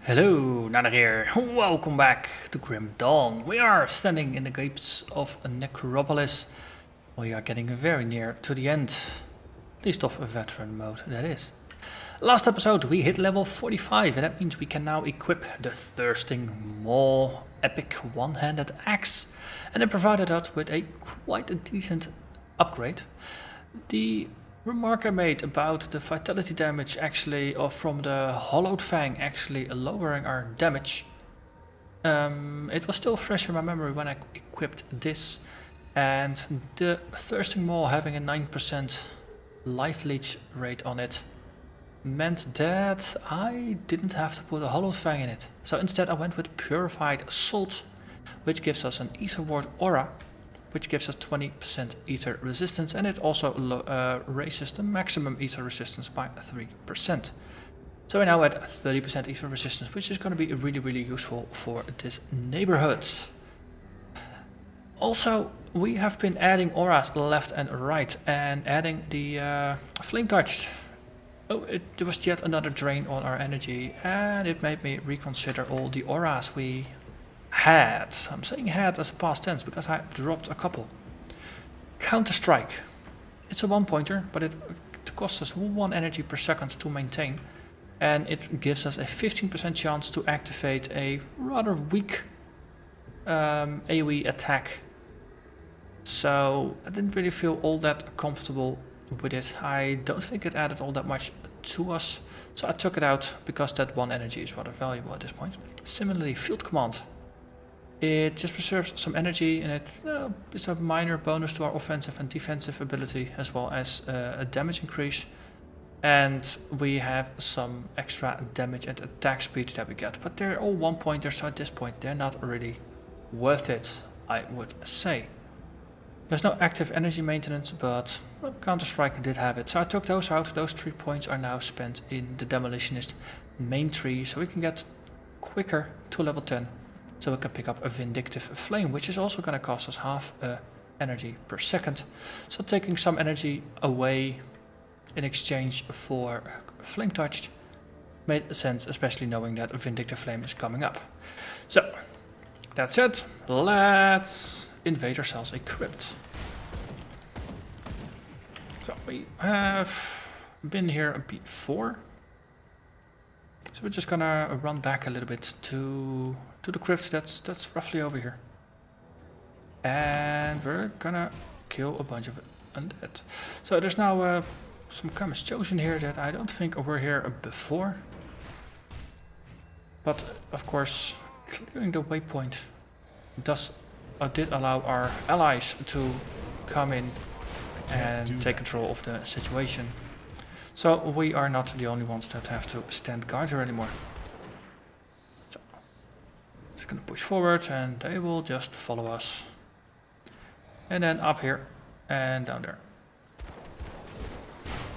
Hello, Narnach here. Welcome back to Grim Dawn. We are standing in the gates of a necropolis. We are getting very near to the end, at least of a veteran mode, that is. Last episode we hit level 45 and that means we can now equip the Thirsting Maw epic one-handed axe. And it provided us with quite a decent upgrade. The remark I made about the vitality damage actually, or from the hollowed fang actually lowering our damage, it was still fresh in my memory when I equipped this, and the Thirsting Maw having a 9% life leech rate on it meant that I didn't have to put a hollowed fang in it. So instead I went with purified salt, which gives us an ether ward aura, which gives us 20% ether resistance, and it also raises the maximum ether resistance by 3%. So we're now at 30% ether resistance, which is going to be really useful for this neighborhood. Also, we have been adding auras left and right, and adding the flame touched. Oh, it was yet another drain on our energy, and it made me reconsider all the auras we had. I'm saying had as a past tense because I dropped a couple. Counter Strike. It's a one pointer, but it costs us 1 energy per second to maintain, and it gives us a 15% chance to activate a rather weak AoE attack. So I didn't really feel all that comfortable with it. I don't think it added all that much to us, so I took it out because that 1 energy is rather valuable at this point. Similarly, Field Command. It just preserves some energy, and it's a minor bonus to our offensive and defensive ability, as well as a damage increase. And we have some extra damage and attack speed that we get. But they're all one pointers, so at this point they're not really worth it, I would say. There's no active energy maintenance, but well, Counter-Strike did have it. So I took those out. Those 3 points are now spent in the Demolitionist main tree, so we can get quicker to level 10. So we can pick up a Vindictive Flame, which is also going to cost us half energy per second. So taking some energy away in exchange for Flame Touched made sense, especially knowing that a Vindictive Flame is coming up. So, that's it. Let's invade ourselves a crypt. So we have been here before. So we're just gonna run back a little bit to the crypt that's roughly over here. And we're gonna kill a bunch of undead. So there's now some Comets Chosen here that I don't think were here before. But of course, clearing the waypoint did allow our allies to come in and take control of the situation. So we are not the only ones that have to stand guard here anymore. So, just gonna push forward and they will just follow us. And then up here and down there.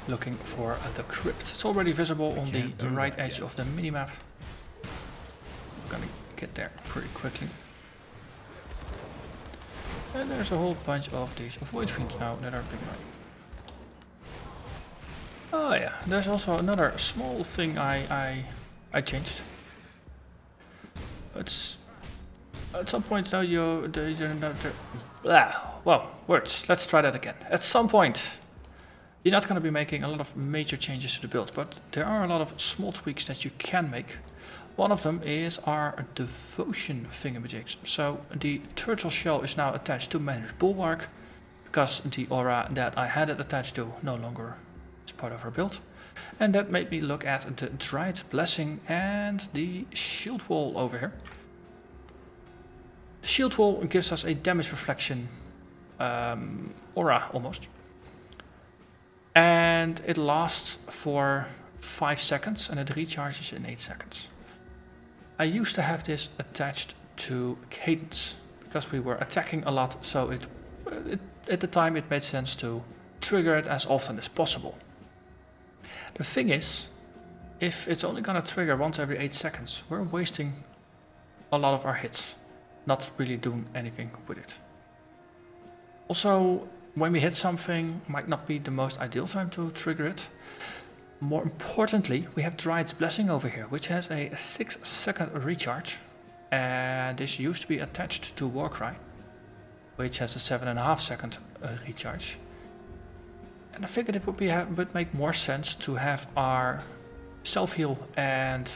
Looking for the crypt. It's already visible on the right edge of the minimap. I'm gonna get there pretty quickly. And there's a whole bunch of these Void Fiends now that are big enough. Oh yeah, there's also another small thing I changed. It's at some point now well, words. Let's try that again. At some point, you're not going to be making a lot of major changes to the build, but there are a lot of small tweaks that you can make. One of them is our devotion thingamajigs. So the turtle shell is now attached to Managed Bulwark, because the aura that I had it attached to no longer is part of our build. And that made me look at the Dryad's Blessing and the shield wall over here. The shield wall gives us a damage reflection aura almost. And it lasts for 5 seconds and it recharges in 8 seconds. I used to have this attached to Cadence because we were attacking a lot, so at the time it made sense to trigger it as often as possible. The thing is, if it's only gonna trigger once every 8 seconds, we're wasting a lot of our hits, not really doing anything with it. Also, when we hit something, might not be the most ideal time to trigger it. More importantly, we have Dryad's Blessing over here, which has a 6-second recharge. And this used to be attached to Warcry, which has a 7.5-second recharge. And I figured it would make more sense to have our self-heal and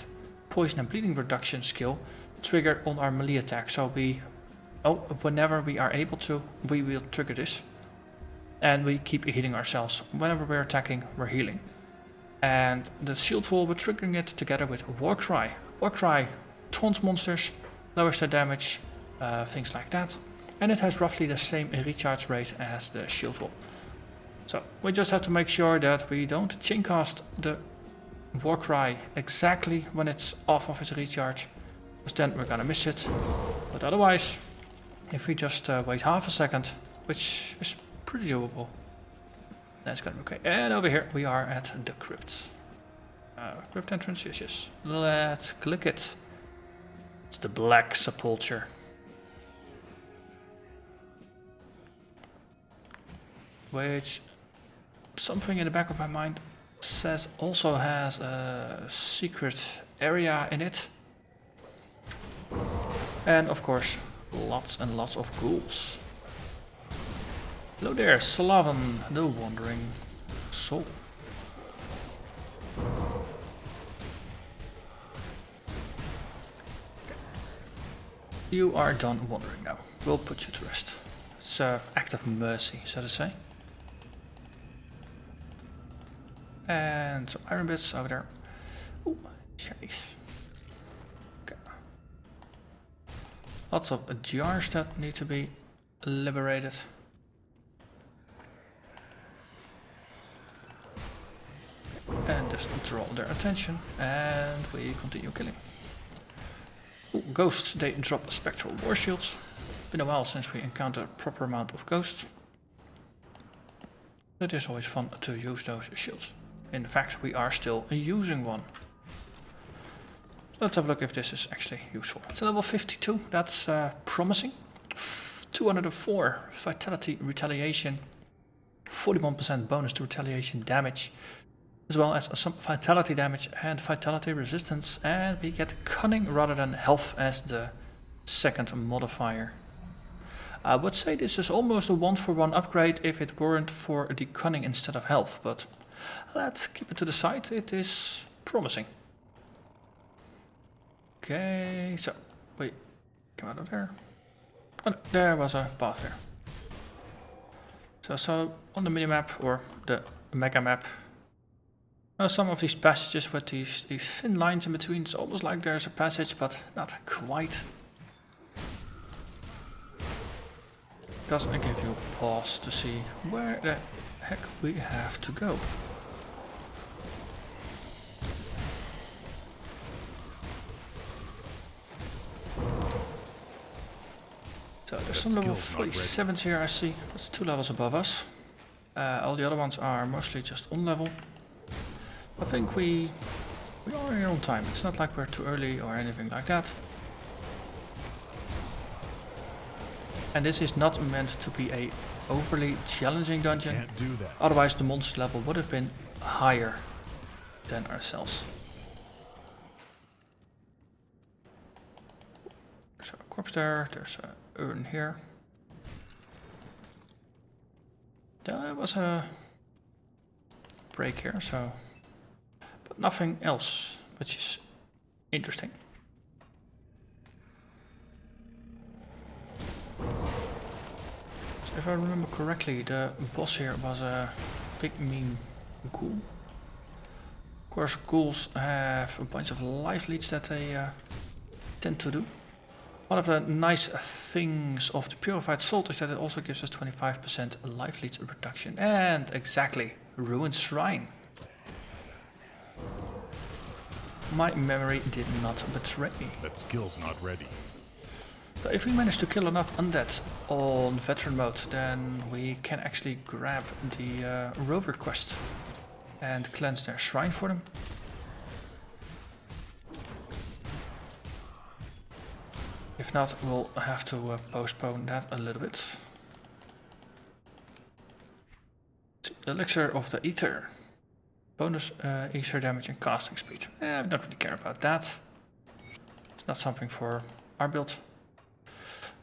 poison and bleeding reduction skill triggered on our melee attack. So whenever we are able to, we will trigger this. And we keep healing ourselves. Whenever we're attacking, we're healing. And the shield wall, we're triggering it together with Warcry. Warcry taunts monsters, lowers their damage, things like that. And it has roughly the same recharge rate as the shield wall. So we just have to make sure that we don't chain cast the Warcry exactly when it's off of its recharge, because then we're gonna miss it. But otherwise, if we just wait half a second, which is pretty doable, that's gonna be okay. And over here we are at the crypts. Crypt entrance, yes. Let's click it. It's the Black Sepulcher. Which, something in the back of my mind says also has a secret area in it. And of course, lots and lots of ghouls. Hello there, Slavan, the Wandering Soul. You are done wandering now. We'll put you to rest. It's an act of mercy, so to say. And some iron bits over there. Ooh, shinies. Okay. Lots of jars that need to be liberated. And just draw their attention, and we continue killing. Ooh, ghosts, they drop spectral war shields. Been a while since we encountered a proper amount of ghosts. It is always fun to use those shields. In fact, we are still using one. Let's have a look if this is actually useful. It's a level 52, that's promising. 204 vitality retaliation, 41% bonus to retaliation damage, as well as some vitality damage and vitality resistance, and we get cunning rather than health as the second modifier. I would say this is almost a 1-for-1 upgrade if it weren't for the cunning instead of health, but let's keep it to the side, it is promising. Okay, so, wait, come out of there. Oh, no, there was a path there. So on the minimap, or the mega map, some of these passages with these thin lines in between, it's almost like there's a passage, but not quite. Doesn't give you a pause to see where the heck we have to go. So there's some level 47s here I see, that's 2 levels above us. All the other ones are mostly just on level. I think we are here on time, it's not like we're too early or anything like that. And this is not meant to be a overly challenging dungeon, Can't do that. Otherwise the monster level would have been higher than ourselves. There's a corpse there, there's an urn here. There was a break here, so... but nothing else, which is interesting. So if I remember correctly, the boss here was a big mean ghoul. Of course, ghouls have a bunch of life leads that they tend to do. One of the nice things of the Purified Salt is that it also gives us 25% life leads reduction. And exactly, Ruined Shrine. My memory did not betray me. That skill's not ready. So if we manage to kill enough undead on veteran mode, then we can actually grab the rover quest and cleanse their shrine for them. If not, we'll have to postpone that a little bit. Elixir of the Ether. Bonus ether damage and casting speed. I don't really care about that. It's not something for our build.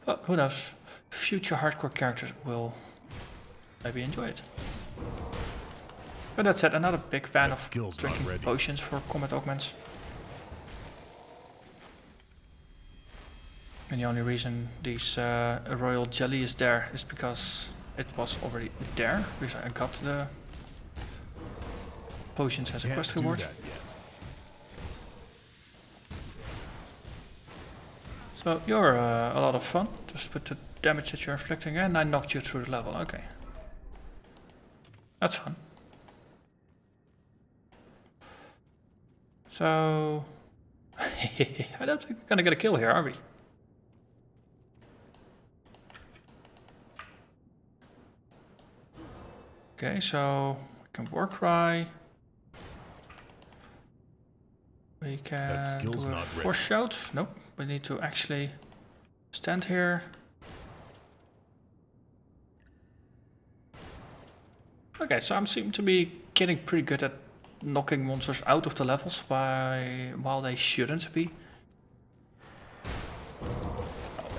But who knows? Future hardcore characters will maybe enjoy it. But that said, I'm not a big fan of drinking potions for combat augments. And the only reason this royal jelly is there is because it was already there, because I got the potions as a quest reward. So you're a lot of fun, just with the damage that you're inflicting, and I knocked you through the level, okay. That's fun. So, I don't think we're gonna get a kill here, are we? Okay, so we can Warcry. We can do a force shout. Nope, we need to actually stand here. Okay, so I seem to be getting pretty good at knocking monsters out of the levels while they shouldn't be.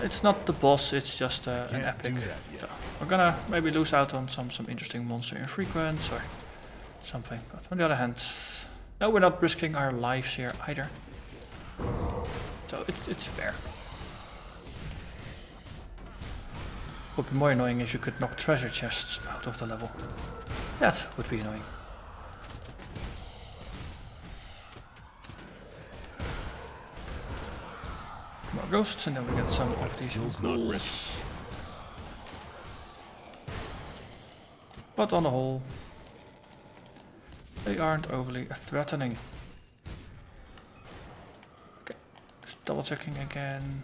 It's not the boss, it's just an epic. So we're gonna maybe lose out on some interesting monster infrequents or something. But on the other hand, no, we're not risking our lives here either. So it's fair. Would be more annoying if you could knock treasure chests out of the level. That would be annoying. More ghosts, and then we get some of these ghouls. But on the whole, they aren't overly threatening. Okay, just double checking again.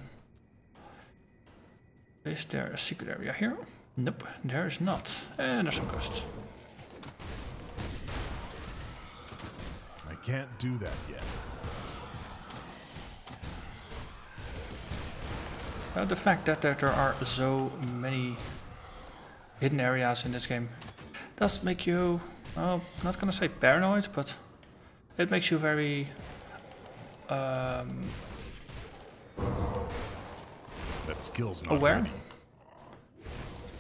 Is there a secret area here? Nope, there is not. And there's some ghosts. I can't do that yet. The fact that there are so many hidden areas in this game does make you, well, not gonna say paranoid, but it makes you very that skill's not aware. ready.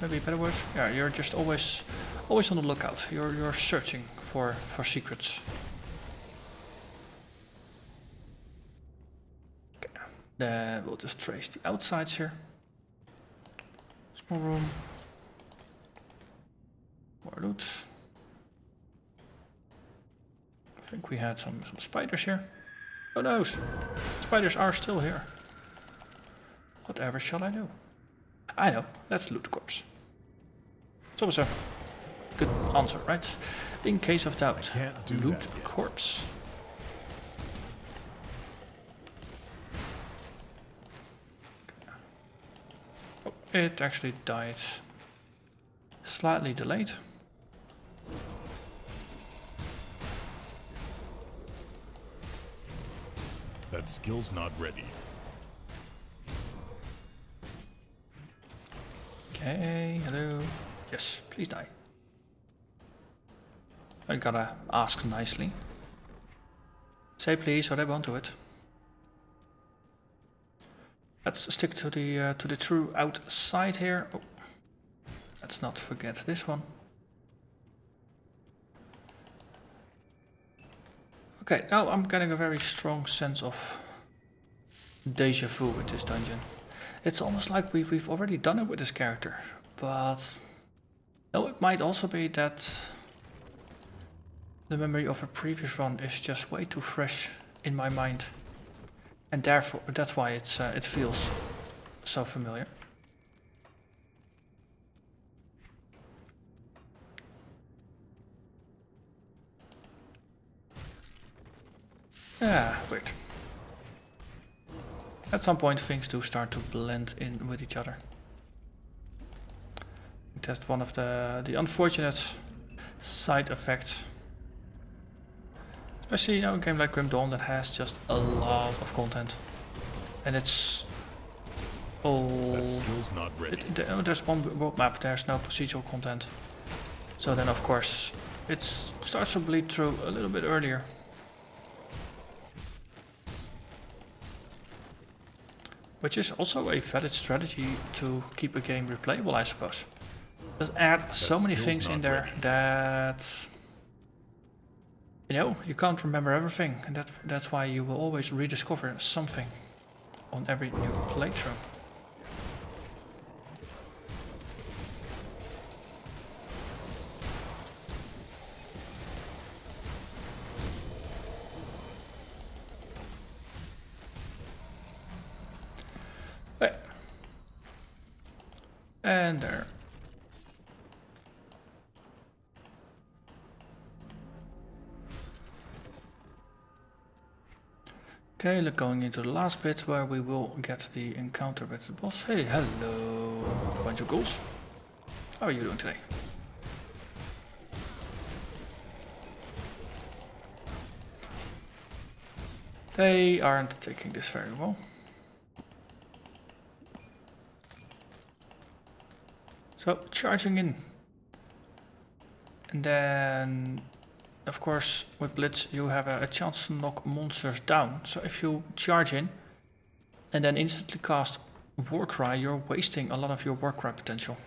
Maybe a better word. Yeah, you're just always on the lookout. You're searching for secrets. Then we'll just trace the outsides here. Small room. More loot. I think we had some spiders here. Oh no! Spiders are still here. Whatever shall I do? I know, let's loot the corpse. It's always a good answer, right? In case of doubt, loot corpse. It actually died slightly delayed. That skill's not ready. Okay, hello. Yes, please die. I gotta ask nicely. Say please, or I won't do it. Let's stick to the true outside here. Oh, let's not forget this one. Okay, now I'm getting a very strong sense of déjà vu with this dungeon. It's almost like we've already done it with this character, but no, it might also be that the memory of a previous run is just way too fresh in my mind. And therefore, that's why it feels so familiar. Yeah, weird. At some point, things do start to blend in with each other. That's one of the unfortunate side effects. Especially, you know, a game like Grim Dawn that has just a lot of content, and it's all. That skill's not ready. There's one world map. There's no procedural content. So then, of course, it starts to bleed through a little bit earlier. Which is also a valid strategy to keep a game replayable, I suppose. Just add so many things in there that, you know, you can't remember everything, and that's why you will always rediscover something on every new playthrough. Okay. And there. Okay, look, going into the last bit where we will get the encounter with the boss. Hey, hello, bunch of ghouls. How are you doing today? They aren't taking this very well. So, charging in. And then, of course, with Blitz you have a chance to knock monsters down. So if you charge in and then instantly cast Warcry, you're wasting a lot of your Warcry potential.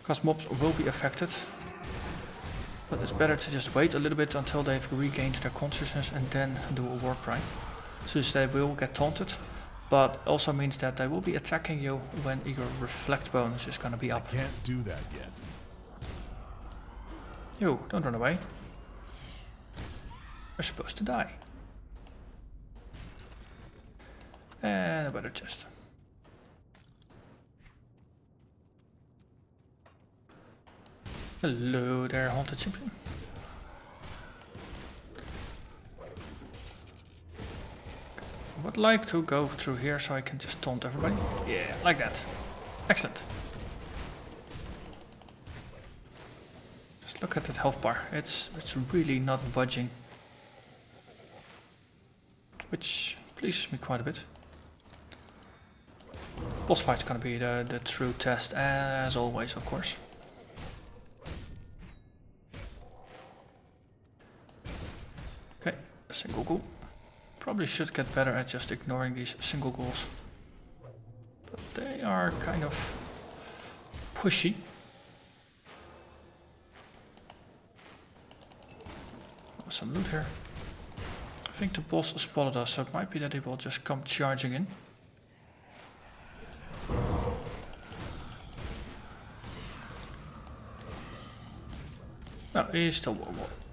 Because mobs will be affected. But it's better to just wait a little bit until they've regained their consciousness and then do a Warcry. So they will get taunted. But also means that they will be attacking you when your reflect bonus is going to be up. I can't do that yet. Yo, don't run away. You're supposed to die. And a weather chest. Hello there, haunted champion. I would like to go through here so I can just taunt everybody. Yeah, like that. Excellent. Just look at that health bar. It's really not budging. Which pleases me quite a bit. Boss fight's gonna be the true test, as always, of course. Okay, a single ghoul. Probably should get better at just ignoring these single ghouls. But they are kind of pushy. Oh, some loot here. I think the boss spotted us, so it might be that he will just come charging in. No, he's still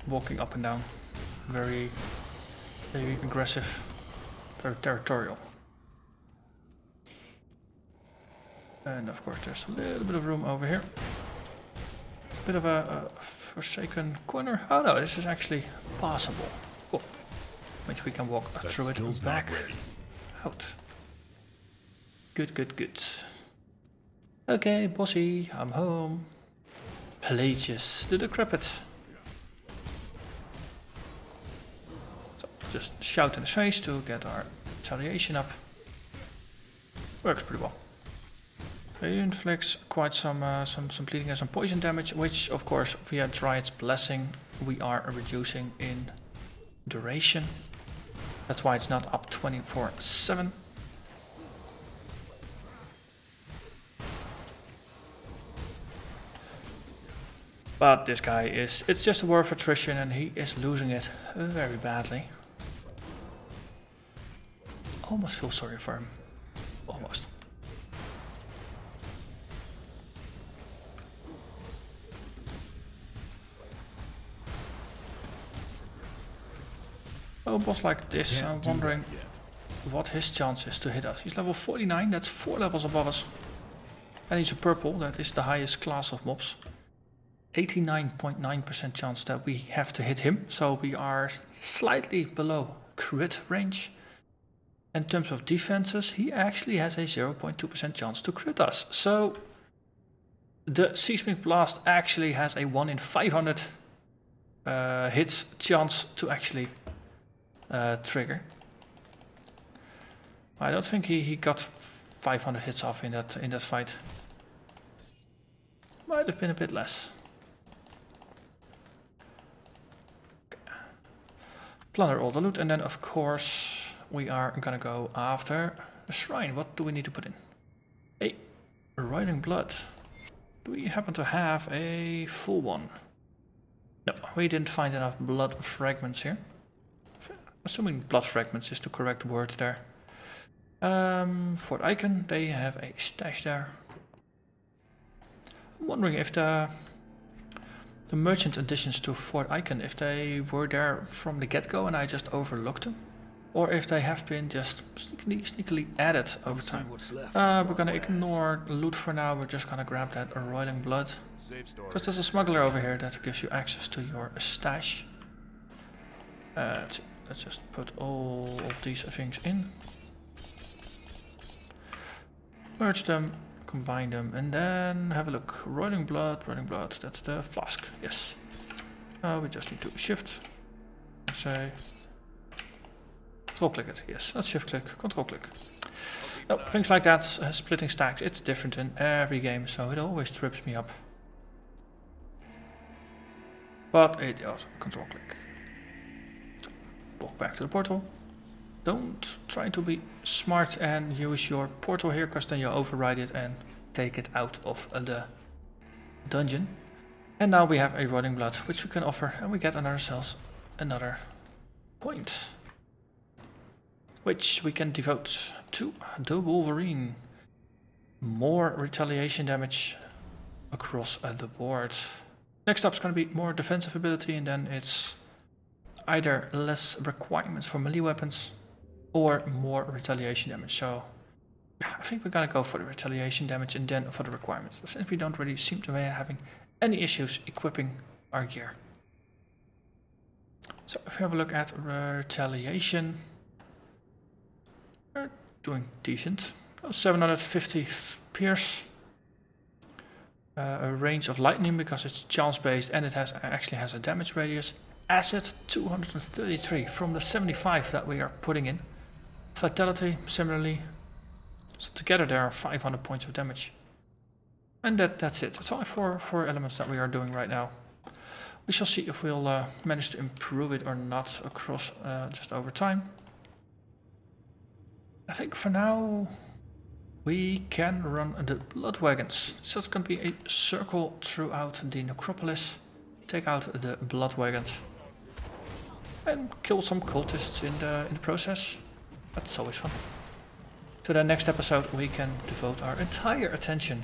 walking up and down. Very aggressive, very territorial. And of course there's a little bit of room over here. A bit of a forsaken corner. Oh no, this is actually passable. Cool. Which we can walk through it back out. Good, good, good. Okay, bossy, I'm home. Pelagius the Decrepit. Just shout in his face to get our retaliation up. Works pretty well. He inflicts quite some bleeding and some poison damage, which of course via Dryad's Blessing we are reducing in duration. That's why it's not up 24/7. But this guy it's just a war of attrition and he is losing it very badly. Almost feel sorry for him. Almost. Oh, a boss like this, I'm wondering what his chance is to hit us. He's level 49, that's 4 levels above us. And he's a purple, that is the highest class of mobs. 89.9% chance that we have to hit him, so we are slightly below crit range. In terms of defenses, he actually has a 0.2% chance to crit us. So the Seismic Blast actually has a 1 in 500 hits chance to actually trigger. I don't think he got 500 hits off in that fight. Might have been a bit less. Plunder all the loot, and then of course we are gonna go after a shrine. What do we need to put in? A Riding Blood. Do we happen to have a full one? No, we didn't find enough blood fragments here. Assuming blood fragments is the correct word there. Fort Icon, they have a stash there. I'm wondering if the merchant additions to Fort Icon, if they were there from the get-go and I just overlooked them, or if they have been just sneakily added over time. We're gonna ignore loot for now. We're just gonna grab that Riding Blood, because there's a smuggler over here that gives you access to your stash. Let's just put all of these things in, merge them, combine them, and then have a look. Riding Blood, that's the flask, yes. We just need to shift, say, control click it, yes, let's shift click, control click. No, things like that, splitting stacks, it's different in every game, so it always trips me up. But it does, control click. Walk back to the portal. Don't try to be smart and use your portal here, because then you override it and take it out of the dungeon. And now we have a Riding Blood, which we can offer, and we get on ourselves another point, which we can devote to the Wolverine. More retaliation damage across the board. Next up is going to be more defensive ability, and then it's either less requirements for melee weapons or more retaliation damage. So I think we're gonna go for the retaliation damage and then for the requirements, since we don't really seem to be having any issues equipping our gear. So if we have a look at retaliation, we're doing decent. 750 pierce, a range of lightning because it's chance based, and it actually has a damage radius. Acid 233 from the 75 that we are putting in. Fatality similarly. So together there are 500 points of damage. And that's it. It's only four elements that we are doing right now. We shall see if we'll manage to improve it or not across just over time. I think for now we can run the blood wagons. So it's going to be a circle throughout the necropolis. Take out the blood wagons and kill some cultists in the process. That's always fun. To the next episode we can devote our entire attention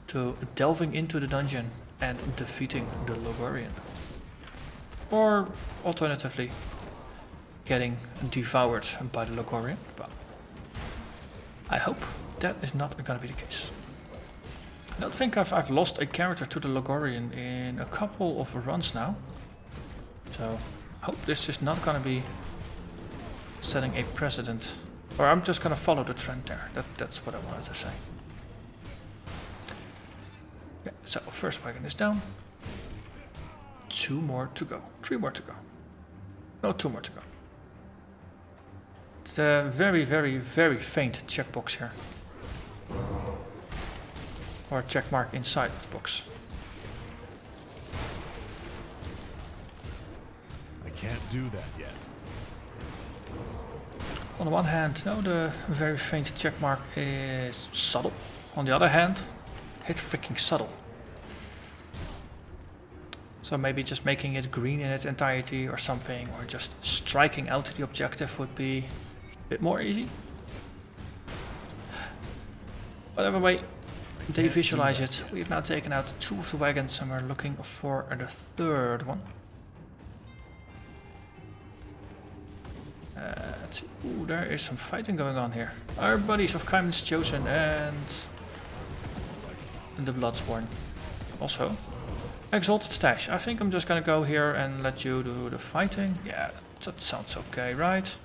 to delving into the dungeon and defeating the Logorian. Or alternatively getting devoured by the Logorian. But I hope that is not going to be the case. I don't think I've lost a character to the Logorian in a couple of runs now. So I hope this is not going to be setting a precedent. Or I'm just going to follow the trend there. That's what I wanted to say. Okay, so first wagon is down. 2 more to go. 3 more to go. No, 2 more to go. It's a very, very, very faint checkbox here. Or a check mark inside the box. I can't do that yet. On the one hand, no, the very faint check mark is subtle. On the other hand, it's freaking subtle. So maybe just making it green in its entirety or something, or just striking out the objective would be a bit more easy. Whatever way they visualize it, we've now taken out 2 of the wagons and we're looking for the 3rd one. Let's see. Ooh, there is some fighting going on here. Our buddies of Cadence Chosen and the Bloodsworn. Also, Exalted Stash. I think I'm just gonna go here and let you do the fighting. Yeah, that sounds okay, right?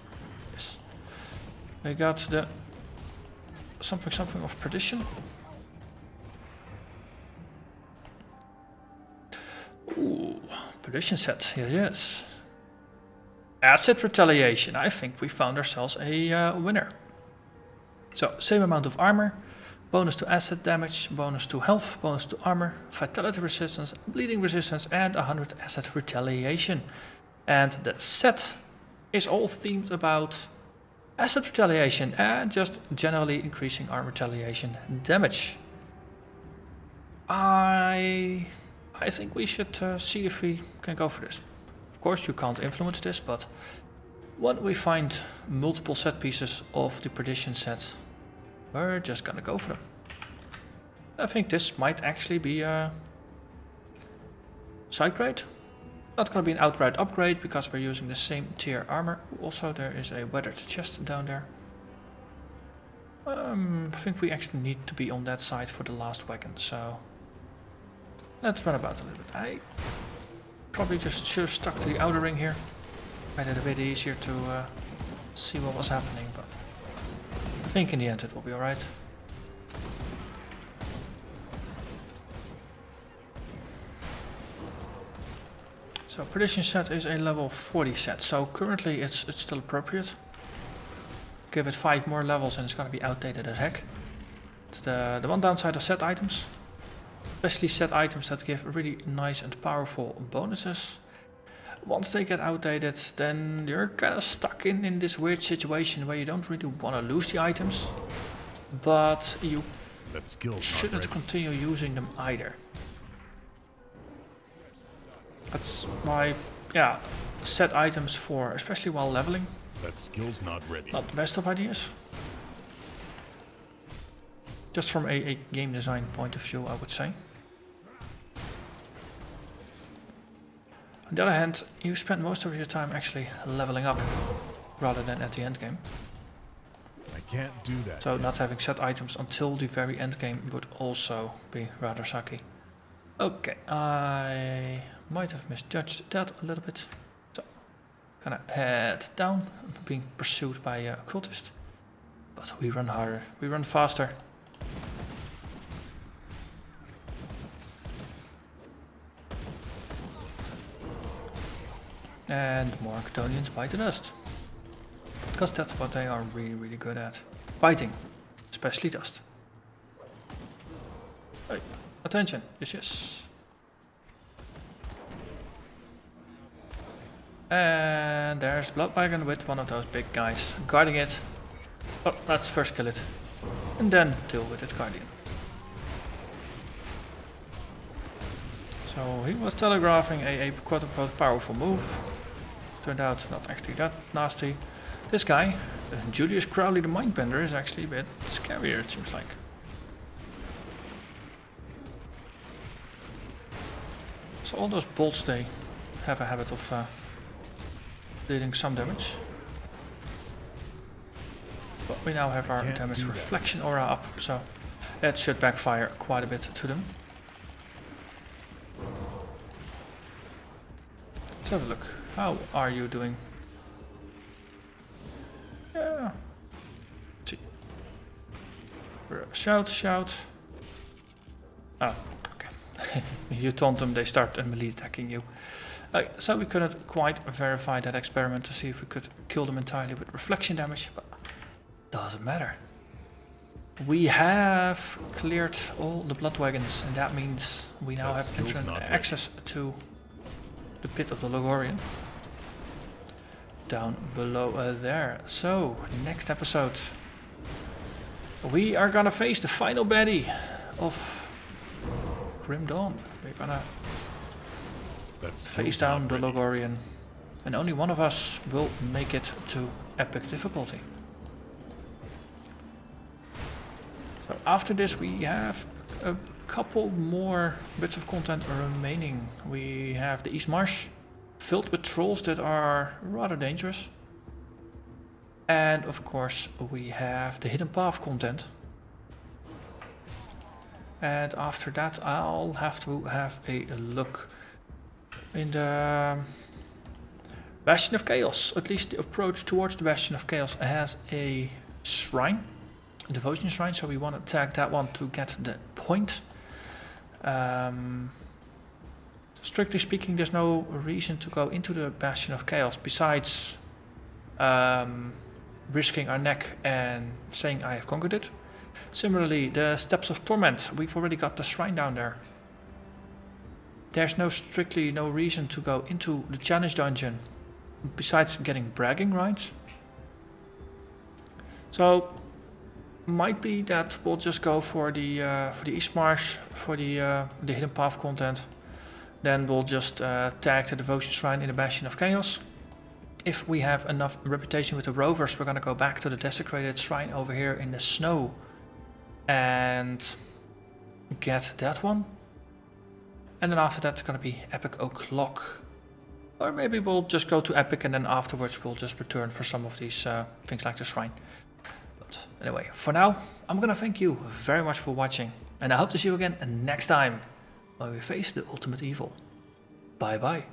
Yes. We got the something of perdition. Ooh, perdition set. Yes. Acid retaliation. I think we found ourselves a winner. So, same amount of armor, bonus to acid damage, bonus to health, bonus to armor, vitality resistance, bleeding resistance, and 100 acid retaliation. And the set is all themed about asset retaliation and just generally increasing our retaliation damage. I think we should see if we can go for this. Of course you can't influence this, but when we find multiple set pieces of the perdition set, we're just gonna go for them. I think this might actually be a side grade. Not gonna be an outright upgrade because we're using the same tier armor. Also there is a weathered chest down there. I think we actually need to be on that side for the last wagon, so let's run about a little bit. I probably just should have stuck to the outer ring here. Made it a bit easier to see what was happening, but I think in the end it will be alright. So perdition set is a level 40 set, so currently it's still appropriate. Give it 5 more levels and it's gonna be outdated as heck. It's the one downside of set items. Especially set items that give really nice and powerful bonuses. Once they get outdated, then you're kinda stuck in this weird situation where you don't really wanna lose the items, but you shouldn't continue using them either. That's why, yeah, set items for, especially while leveling. That skill's not ready. Not the best of ideas. Just from a game design point of view, I would say. On the other hand, you spend most of your time actually leveling up, rather than at the end game. I can't do that. So not having set items until the very end game would also be rather sucky. Okay, I might have misjudged that a little bit. So, gonna head down. I'm being pursued by a cultist. But we run harder, we run faster. And more Cadonians bite the dust. Because that's what they are really, really good at. Biting. Especially dust. Hey, attention. Yes, yes. And there's the Blood Wagon with one of those big guys guarding it. Oh, let's first kill it. And then deal with its guardian. So he was telegraphing a quote-unquote powerful move. Turned out not actually that nasty. This guy, Julius Crowley the Mindbender, is actually a bit scarier, it seems like. So all those bolts, they have a habit of dealing some damage. But we now have our damage reflection aura up, so that should backfire quite a bit to them. Let's have a look. How are you doing? Yeah. Let's see. Shout, shout. Oh, okay. You taunt them, they start melee attacking you. So we couldn't quite verify that experiment to see if we could kill them entirely with reflection damage, but doesn't matter. We have cleared all the blood wagons, and that means we now have access to the pit of the Logorian. Down below there. So, next episode, we are gonna face the final baddie of Grim Dawn. We're gonna face down the Logorian, and only one of us will make it to epic difficulty. So after this we have a couple more bits of content remaining. We have the East Marsh, filled with trolls that are rather dangerous. And of course we have the Hidden Path content. And after that I'll have to have a look in the Bastion of Chaos. At least the approach towards the Bastion of Chaos has a shrine, a devotion shrine, so we want to tag that one to get the point. Strictly speaking, there's no reason to go into the Bastion of Chaos besides risking our neck and saying I have conquered it. Similarly, the Steps of Torment, we've already got the shrine down there. There's strictly no reason to go into the challenge dungeon besides getting bragging rights. So might be that we'll just go for the East Marsh, for the Hidden Path content. Then we'll just tag the Devotion Shrine in the Bastion of Chaos. If we have enough reputation with the Rovers, we're gonna go back to the Desecrated Shrine over here in the snow and get that one. And then after that it's gonna be Epic O'Clock. Or maybe we'll just go to Epic and then afterwards we'll just return for some of these things like the Shrine. But anyway, for now, I'm gonna thank you very much for watching. And I hope to see you again next time when we face the ultimate evil. Bye bye.